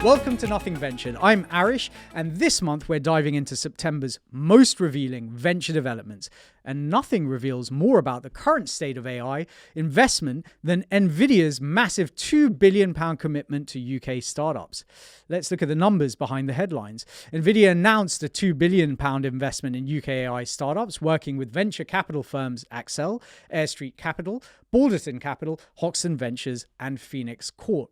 Welcome to Nothing Ventured. I'm Aarish, and this month we're diving into September's most revealing venture developments. And nothing reveals more about the current state of AI investment than NVIDIA's massive £2 billion commitment to UK startups. Let's look at the numbers behind the headlines. NVIDIA announced a £2 billion investment in UK AI startups, working with venture capital firms Accel, Air Street Capital, Balderton Capital, Hoxton Ventures, and Phoenix Court.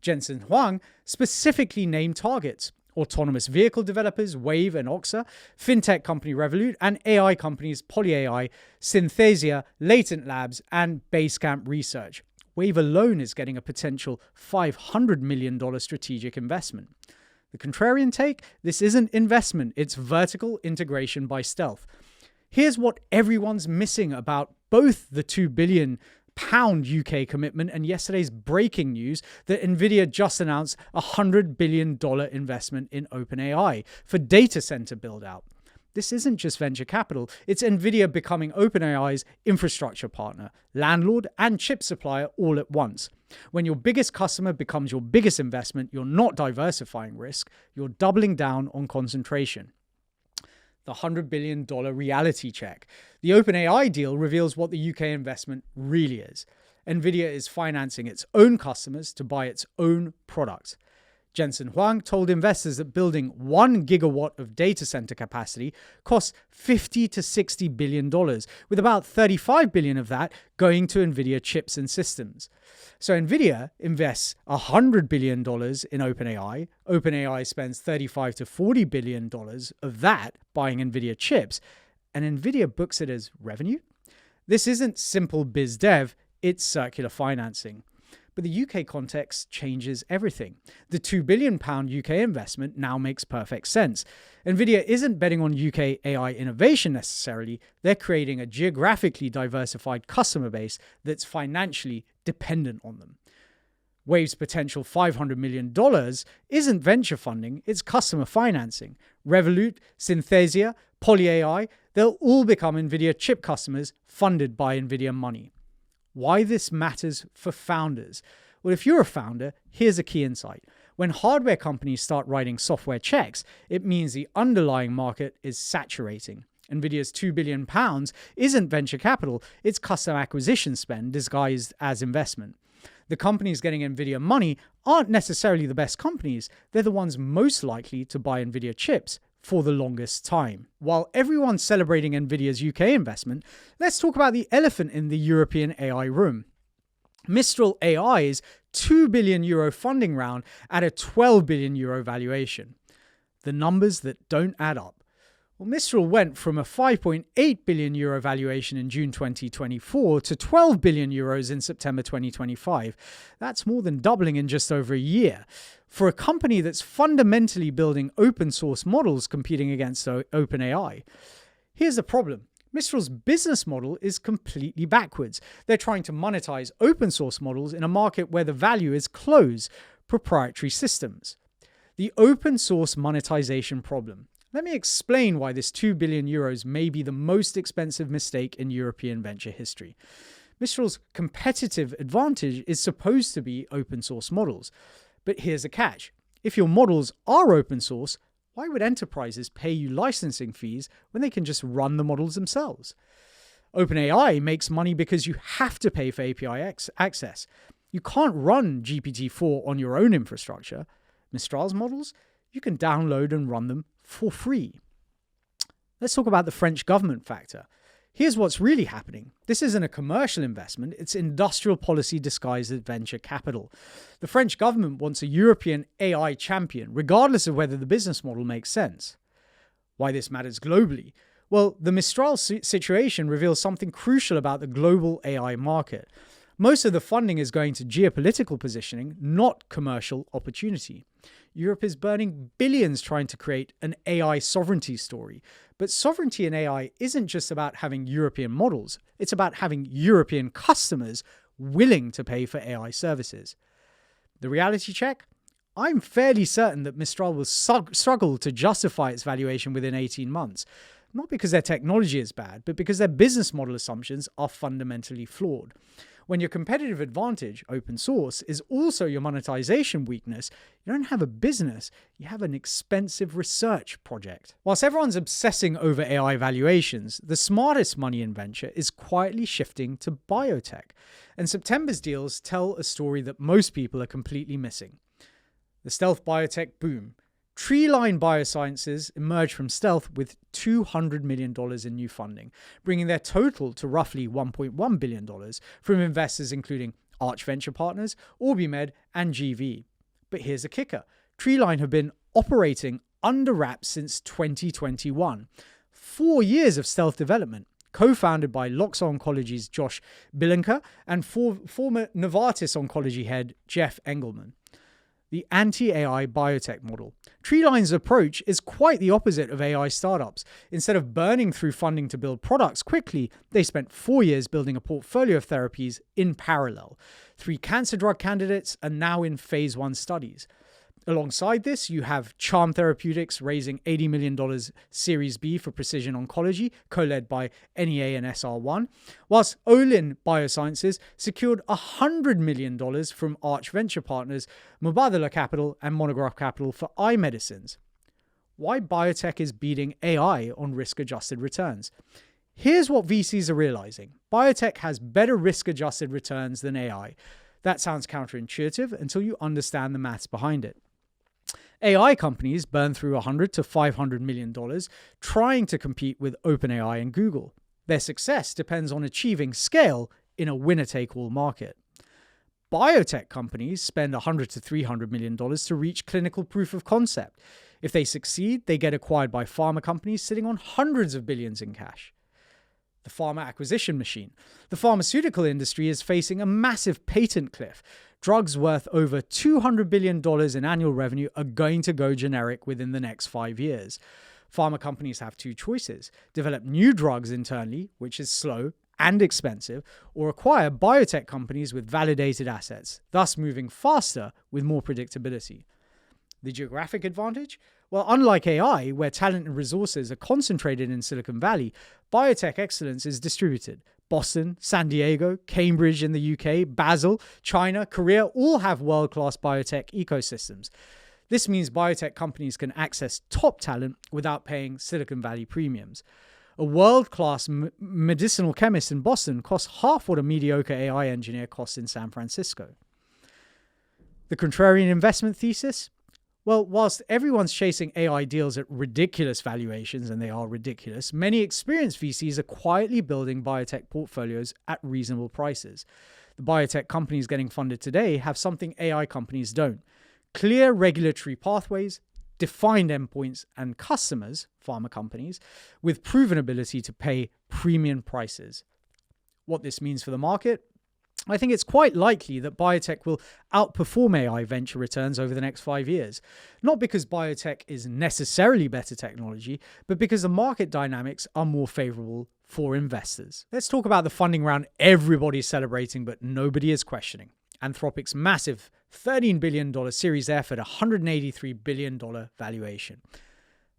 Jensen Huang specifically named targets: autonomous vehicle developers Wave and Oxa, fintech company Revolut, and AI companies PolyAI, Synthesia, Latent Labs, and Basecamp Research. Wave alone is getting a potential $500 million strategic investment. The contrarian take: this isn't investment, it's vertical integration by stealth. Here's what everyone's missing about both the £2 billion UK commitment and yesterday's breaking news that NVIDIA just announced a $100 billion investment in OpenAI for data center build-out. This isn't just venture capital, it's NVIDIA becoming OpenAI's infrastructure partner, landlord, and chip supplier all at once. When your biggest customer becomes your biggest investment, you're not diversifying risk, you're doubling down on concentration. The $100 billion reality check. The OpenAI deal reveals what the UK investment really is. NVIDIA is financing its own customers to buy its own products. Jensen Huang told investors that building 1 gigawatt of data center capacity costs $50 to $60 billion, with about $35 billion of that going to NVIDIA chips and systems. So NVIDIA invests $100 billion in OpenAI. OpenAI spends $35 to $40 billion of that buying NVIDIA chips, and NVIDIA books it as revenue. This isn't simple biz dev, it's circular financing. But the UK context changes everything. The £2 billion UK investment now makes perfect sense. NVIDIA isn't betting on UK AI innovation necessarily, they're creating a geographically diversified customer base that's financially dependent on them. Wave's potential $500 million isn't venture funding, it's customer financing. Revolut, Synthesia, PolyAI, they'll all become NVIDIA chip customers funded by NVIDIA money. Why this matters for founders? Well, if you're a founder, here's a key insight. When hardware companies start writing software checks, it means the underlying market is saturating. NVIDIA's £2 billion isn't venture capital, it's customer acquisition spend disguised as investment. The companies getting NVIDIA money aren't necessarily the best companies, they're the ones most likely to buy NVIDIA chips for the longest time. While everyone's celebrating NVIDIA's UK investment, let's talk about the elephant in the European AI room. Mistral AI's €2 billion funding round at a €12 billion valuation. The numbers that don't add up. Well, Mistral went from a €5.8 billion valuation in June 2024 to €12 billion in September 2025. That's more than doubling in just over a year. For a company that's fundamentally building open source models competing against OpenAI. Here's the problem. Mistral's business model is completely backwards. They're trying to monetize open source models in a market where the value is closed, proprietary systems. The open source monetization problem. Let me explain why this €2 billion may be the most expensive mistake in European venture history. Mistral's competitive advantage is supposed to be open source models. But here's the catch. If your models are open source, why would enterprises pay you licensing fees when they can just run the models themselves? OpenAI makes money because you have to pay for API access. You can't run GPT-4 on your own infrastructure. Mistral's models, you can download and run them for free. Let's talk about the French government factor. Here's what's really happening. This isn't a commercial investment, it's industrial policy disguised as venture capital. The French government wants a European AI champion, regardless of whether the business model makes sense. Why this matters globally? Well, the Mistral situation reveals something crucial about the global AI market. Most of the funding is going to geopolitical positioning, not commercial opportunity. Europe is burning billions trying to create an AI sovereignty story. But sovereignty in AI isn't just about having European models. It's about having European customers willing to pay for AI services. The reality check? I'm fairly certain that Mistral will struggle to justify its valuation within 18 months. Not because their technology is bad, but because their business model assumptions are fundamentally flawed. When your competitive advantage, open source, is also your monetization weakness, you don't have a business, you have an expensive research project. Whilst everyone's obsessing over AI valuations, the smartest money in venture is quietly shifting to biotech. And September's deals tell a story that most people are completely missing. The stealth biotech boom. Treeline Biosciences emerged from stealth with $200 million in new funding, bringing their total to roughly $1.1 billion from investors including Arch Venture Partners, OrbiMed, and GV. But here's a kicker. Treeline have been operating under wraps since 2021. 4 years of stealth development, co-founded by Loxo Oncology's Josh Bilenka and former Novartis Oncology head Jeff Engelman. The anti-AI biotech model. Treeline's approach is quite the opposite of AI startups. Instead of burning through funding to build products quickly, they spent 4 years building a portfolio of therapies in parallel. 3 cancer drug candidates are now in phase 1 studies. Alongside this, you have Charm Therapeutics raising $80 million Series B for precision oncology, co-led by NEA and SR1, whilst Olin Biosciences secured $100 million from Arch Venture Partners, Mubadala Capital, and Monograph Capital for eye medicines. Why biotech is beating AI on risk-adjusted returns? Here's what VCs are realizing. Biotech has better risk-adjusted returns than AI. That sounds counterintuitive until you understand the maths behind it. AI companies burn through $100 to $500 million trying to compete with OpenAI and Google. Their success depends on achieving scale in a winner-take-all market. Biotech companies spend $100 to $300 million to reach clinical proof of concept. If they succeed, they get acquired by pharma companies sitting on hundreds of billions in cash. The pharma acquisition machine. The pharmaceutical industry is facing a massive patent cliff. Drugs worth over $200 billion in annual revenue are going to go generic within the next 5 years. Pharma companies have 2 choices: develop new drugs internally, which is slow and expensive, or acquire biotech companies with validated assets, thus moving faster with more predictability. The geographic advantage? Well, unlike AI, where talent and resources are concentrated in Silicon Valley, biotech excellence is distributed. Boston, San Diego, Cambridge in the UK, Basel, China, Korea all have world-class biotech ecosystems. This means biotech companies can access top talent without paying Silicon Valley premiums. A world-class medicinal chemist in Boston costs half what a mediocre AI engineer costs in San Francisco. The contrarian investment thesis? Well, whilst everyone's chasing AI deals at ridiculous valuations, and they are ridiculous, many experienced VCs are quietly building biotech portfolios at reasonable prices. The biotech companies getting funded today have something AI companies don't: clear regulatory pathways, defined endpoints, and customers, pharma companies, with proven ability to pay premium prices. What this means for the market? I think it's quite likely that biotech will outperform AI venture returns over the next 5 years. Not because biotech is necessarily better technology, but because the market dynamics are more favorable for investors. Let's talk about the funding round everybody's celebrating, but nobody is questioning. Anthropic's massive $13 billion Series F at $183 billion valuation.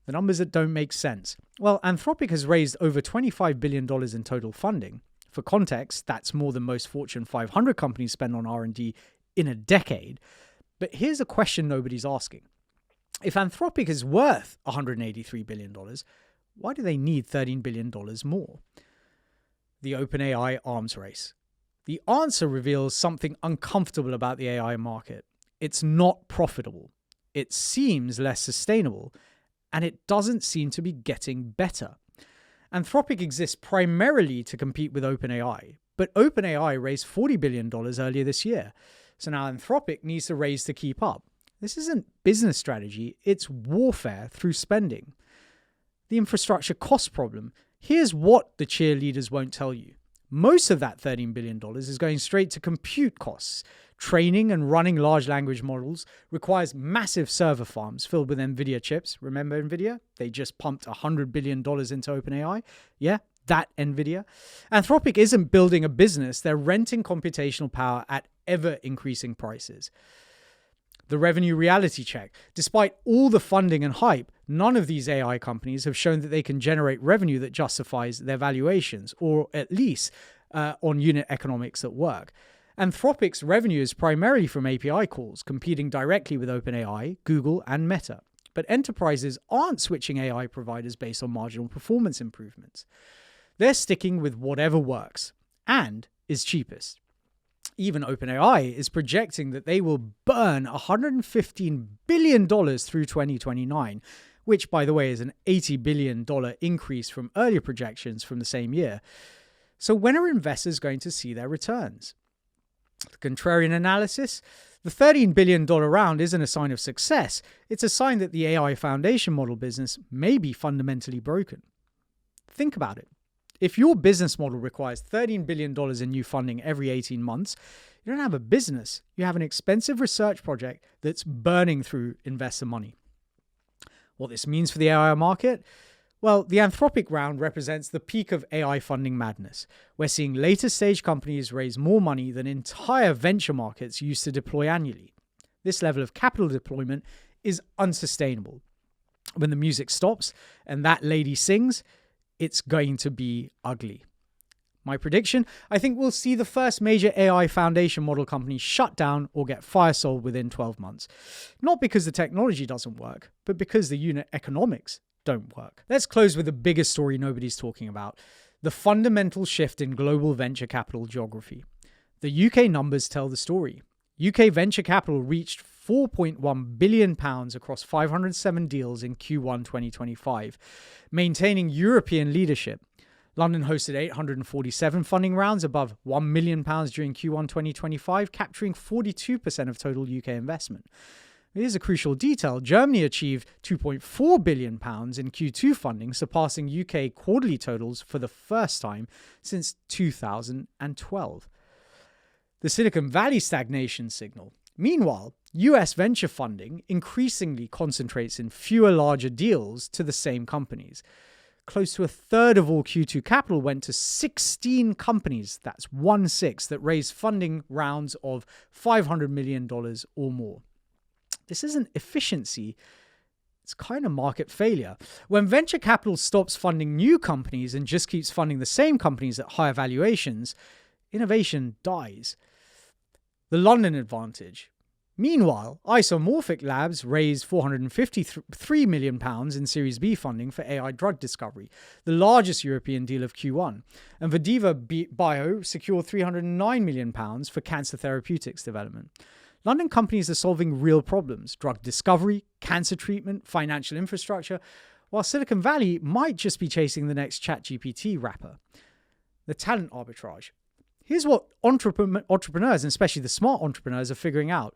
The numbers that don't make sense. Well, Anthropic has raised over $25 billion in total funding. For context, that's more than most Fortune 500 companies spend on R&D in a decade. But here's a question nobody's asking. If Anthropic is worth $183 billion, why do they need $13 billion more? The OpenAI arms race. The answer reveals something uncomfortable about the AI market. It's not profitable. It seems less sustainable, and it doesn't seem to be getting better. Anthropic exists primarily to compete with OpenAI, but OpenAI raised $40 billion earlier this year. So now Anthropic needs to raise to keep up. This isn't business strategy, it's warfare through spending. The infrastructure cost problem. Here's what the cheerleaders won't tell you. Most of that $13 billion is going straight to compute costs. Training and running large language models requires massive server farms filled with NVIDIA chips. Remember NVIDIA? They just pumped $100 billion into OpenAI. Yeah, that NVIDIA. Anthropic isn't building a business. They're renting computational power at ever-increasing prices. The revenue reality check. Despite all the funding and hype, none of these AI companies have shown that they can generate revenue that justifies their valuations, or at least on unit economics at work. Anthropic's revenue is primarily from API calls, competing directly with OpenAI, Google, and Meta. But enterprises aren't switching AI providers based on marginal performance improvements. They're sticking with whatever works and is cheapest. Even OpenAI is projecting that they will burn $115 billion through 2029, which, by the way, is an $80 billion increase from earlier projections from the same year. So when are investors going to see their returns? The contrarian analysis: the $13 billion round isn't a sign of success. It's a sign that the AI foundation model business may be fundamentally broken. Think about it. If your business model requires $13 billion in new funding every 18 months, you don't have a business. You have an expensive research project that's burning through investor money. What this means for the AI market? Well, the Anthropic round represents the peak of AI funding madness. We're seeing later stage companies raise more money than entire venture markets used to deploy annually. This level of capital deployment is unsustainable. When the music stops and that lady sings, it's going to be ugly. My prediction: I think we'll see the first major AI foundation model company shut down or get fire sold within 12 months. Not because the technology doesn't work, but because the unit economics don't work. Let's close with the biggest story nobody's talking about: the fundamental shift in global venture capital geography. The UK numbers tell the story. UK venture capital reached £4.1 billion across 507 deals in Q1 2025, maintaining European leadership. London hosted 847 funding rounds above £1 million during Q1 2025, capturing 42% of total UK investment. Here's a crucial detail: Germany achieved £2.4 billion in Q2 funding, surpassing UK quarterly totals for the first time since 2012. The Silicon Valley stagnation signal. Meanwhile, US venture funding increasingly concentrates in fewer larger deals to the same companies. Close to a third of all Q2 capital went to 16 companies, that's 1/6, that raised funding rounds of $500 million or more. This isn't efficiency, it's kind of market failure. When venture capital stops funding new companies and just keeps funding the same companies at higher valuations, innovation dies. The London advantage. Meanwhile, Isomorphic Labs raised £453 million in Series B funding for AI drug discovery, the largest European deal of Q1. And Vediva Bio secured £309 million for cancer therapeutics development. London companies are solving real problems: drug discovery, cancer treatment, financial infrastructure, while Silicon Valley might just be chasing the next ChatGPT wrapper. The talent arbitrage. Here's what entrepreneurs, and especially the smart entrepreneurs, are figuring out.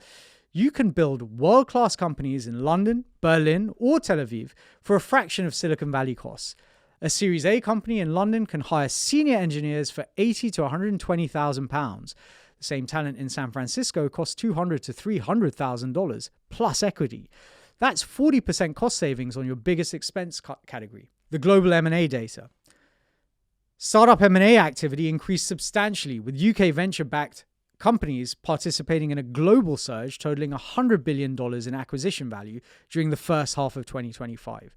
You can build world-class companies in London, Berlin, or Tel Aviv for a fraction of Silicon Valley costs. A Series A company in London can hire senior engineers for £80,000 to £120,000. The same talent in San Francisco costs $200,000 to $300,000 plus equity. That's 40% cost savings on your biggest expense category. The global M&A data. Startup M&A activity increased substantially, with UK venture-backed companies participating in a global surge totaling $100 billion in acquisition value during the first half of 2025.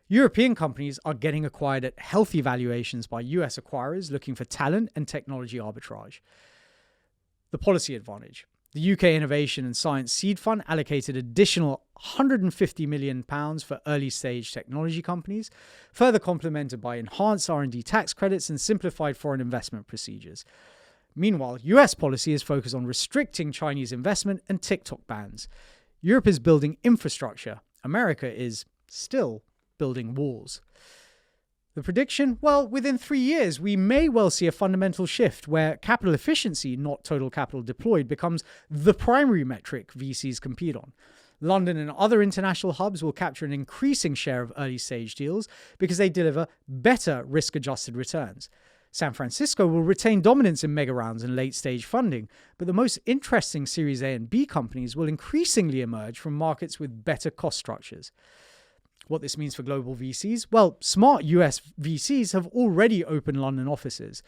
European companies are getting acquired at healthy valuations by US acquirers looking for talent and technology arbitrage. The policy advantage. The UK Innovation and Science Seed Fund allocated additional £150 million for early-stage technology companies, further complemented by enhanced R&D tax credits and simplified foreign investment procedures. Meanwhile, US policy is focused on restricting Chinese investment and TikTok bans. Europe is building infrastructure. America is still building walls. The prediction? Well, within 3 years, we may well see a fundamental shift where capital efficiency, not total capital deployed, becomes the primary metric VCs compete on. London and other international hubs will capture an increasing share of early-stage deals because they deliver better risk-adjusted returns. San Francisco will retain dominance in mega rounds and late-stage funding, but the most interesting Series A and B companies will increasingly emerge from markets with better cost structures. What this means for global VCs? Well, smart US VCs have already opened London offices.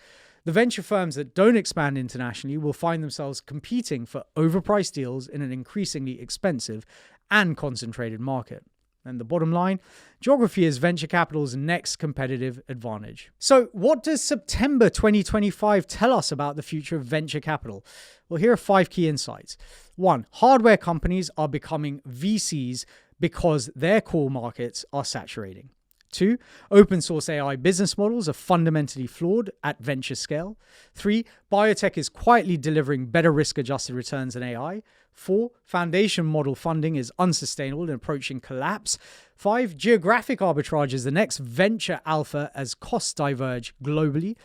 The venture firms that don't expand internationally will find themselves competing for overpriced deals in an increasingly expensive and concentrated market. And the bottom line, geography is venture capital's next competitive advantage. So what does September 2025 tell us about the future of venture capital? Well, here are 5 key insights. 1, hardware companies are becoming VCs because their core markets are saturating. 2, open source AI business models are fundamentally flawed at venture scale. 3, biotech is quietly delivering better risk-adjusted returns than AI. 4, foundation model funding is unsustainable and approaching collapse. 5, geographic arbitrage is the next venture alpha as costs diverge globally.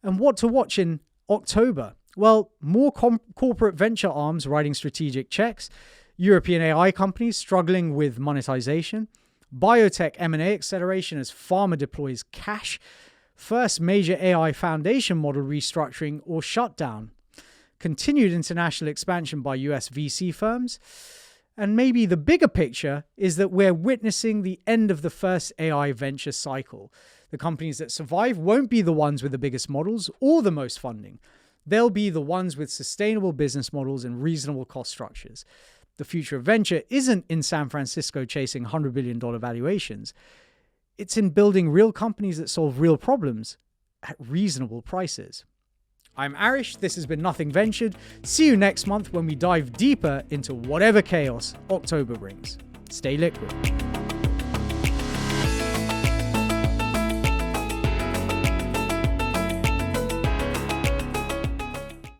And what to watch in October? Well, more corporate venture arms writing strategic checks, European AI companies struggling with monetization, biotech M&A acceleration as pharma deploys cash, first major AI foundation model restructuring or shutdown, continued international expansion by US VC firms, and maybe the bigger picture is that we're witnessing the end of the first AI venture cycle. The companies that survive won't be the ones with the biggest models or the most funding. They'll be the ones with sustainable business models and reasonable cost structures. The future of venture isn't in San Francisco chasing $100 billion valuations. It's in building real companies that solve real problems at reasonable prices. I'm Aarish. This has been Nothing Ventured. See you next month when we dive deeper into whatever chaos October brings. Stay liquid.